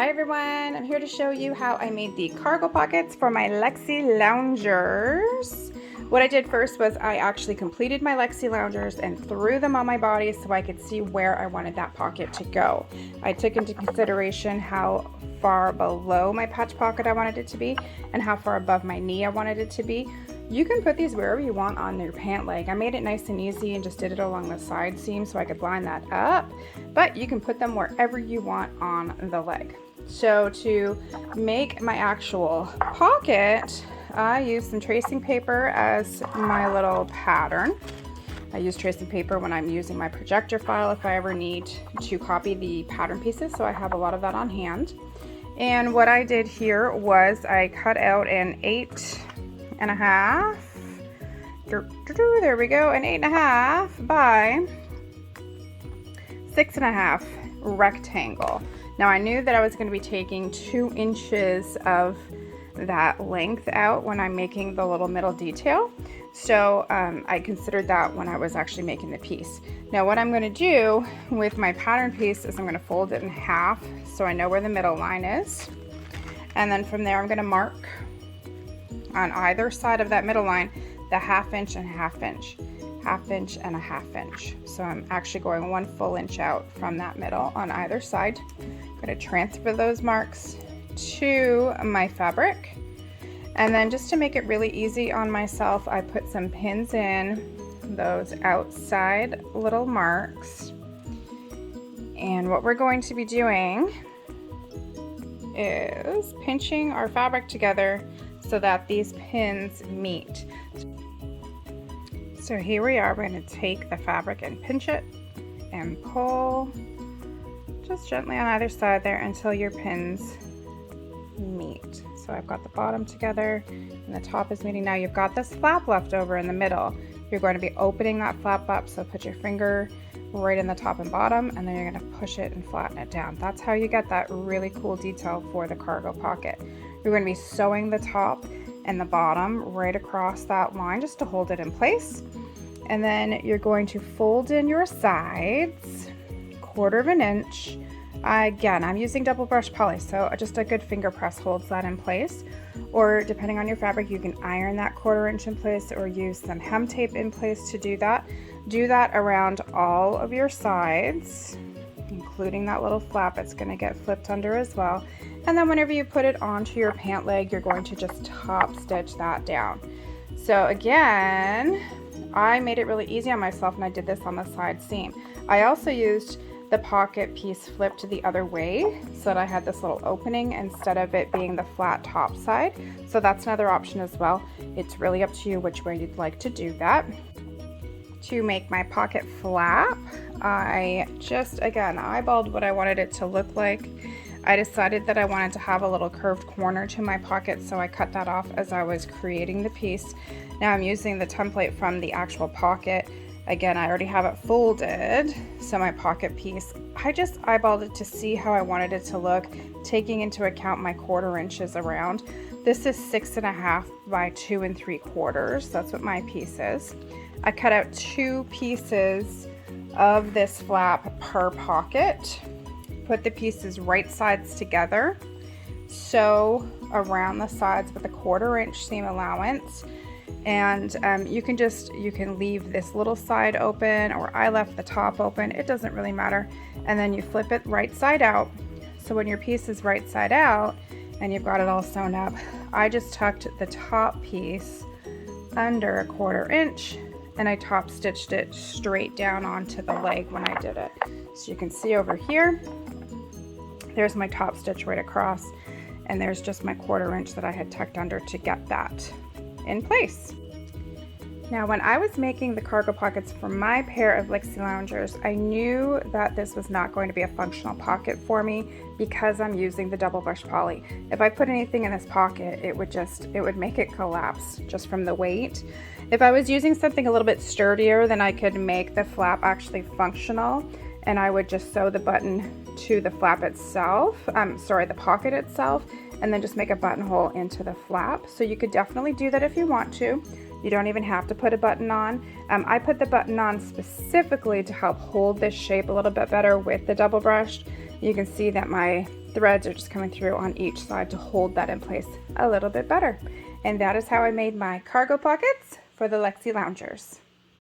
Hi everyone, I'm here to show you how I made the cargo pockets for my Lexi Loungers. What I did first was I actually completed my Lexi Loungers and threw them on my body so I could see where I wanted that pocket to go. I took into consideration how far below my patch pocket I wanted it to be and how far above my knee I wanted it to be. You can put these wherever you want on your pant leg. I made it nice and easy and just did it along the side seam so I could line that up, but you can put them wherever you want on the leg. So to make my actual pocket, I used some tracing paper as my little pattern. I use tracing paper when I'm using my projector file if I ever need to copy the pattern pieces, so I have a lot of that on hand. And what I did here was I cut out an 8.5, there we go, an 8.5 by 6.5 rectangle. Now I knew that I was going to be taking 2 inches of that length out when I'm making the little middle detail. So I considered that when I was actually making the piece. Now what I'm going to do with my pattern piece is I'm going to fold it in half so I know where the middle line is. And then from there I'm going to mark on either side of that middle line the 1/2 inch and 1/2 inch. 1/2 inch and 1/2 inch. So I'm actually going 1 full inch out from that middle on either side. I'm going to transfer those marks to my fabric. And then just to make it really easy on myself, I put some pins in those outside little marks. And what we're going to be doing is pinching our fabric together so that these pins meet. So here we are, we're going to take the fabric and pinch it and pull just gently on either side there until your pins meet. So I've got the bottom together and the top is meeting. Now you've got this flap left over in the middle. You're going to be opening that flap up, so put your finger right in the top and bottom and then you're going to push it and flatten it down. That's how you get that really cool detail for the cargo pocket. You're going to be sewing the top and the bottom right across that line just to hold it in place. And then you're going to fold in your sides 1/4 inch. Again, I'm using double brush poly, so just a good finger press holds that in place. Or depending on your fabric, you can iron that 1/4 inch in place or use some hem tape in place to do that. Do that around all of your sides, including that little flap. It's going to get flipped under as well. And then whenever you put it onto your pant leg, you're going to just top stitch that down. So again, I made it really easy on myself and I did this on the side seam. I also used the pocket piece flipped the other way so that I had this little opening instead of it being the flat top side. So that's another option as well. It's really up to you which way you'd like to do that. To make my pocket flap, I just again eyeballed what I wanted it to look like. I decided that I wanted to have a little curved corner to my pocket, so I cut that off as I was creating the piece. Now I'm using the template from the actual pocket. Again, I already have it folded, so my pocket piece, I just eyeballed it to see how I wanted it to look, taking into account my 1/4 inches around. This is 6.5 by 2 3/4. That's what my piece is. I cut out 2 pieces of this flap per pocket. Put the pieces right sides together, sew around the sides with a 1/4 inch seam allowance, and you can leave this little side open, or I left the top open, it doesn't really matter. And then you flip it right side out. So when your piece is right side out and you've got it all sewn up, I just tucked the top piece under a 1/4 inch and I top stitched it straight down onto the leg when I did it. So you can see over here, there's my top stitch right across, and there's just my 1/4 inch that I had tucked under to get that in place. Now when I was making the cargo pockets for my pair of Lexi Loungers, I knew that this was not going to be a functional pocket for me because I'm using the double brush poly. If I put anything in this pocket, it would make it collapse just from the weight. If I was using something a little bit sturdier, then I could make the flap actually functional, and I would just sew the button to the flap itself, the pocket itself, and then just make a buttonhole into the flap. So you could definitely do that if you want to. You don't even have to put a button on. I put the button on specifically to help hold this shape a little bit better with the double brushed. You can see that my threads are just coming through on each side to hold that in place a little bit better. And that is how I made my cargo pockets for the Lexi Loungers.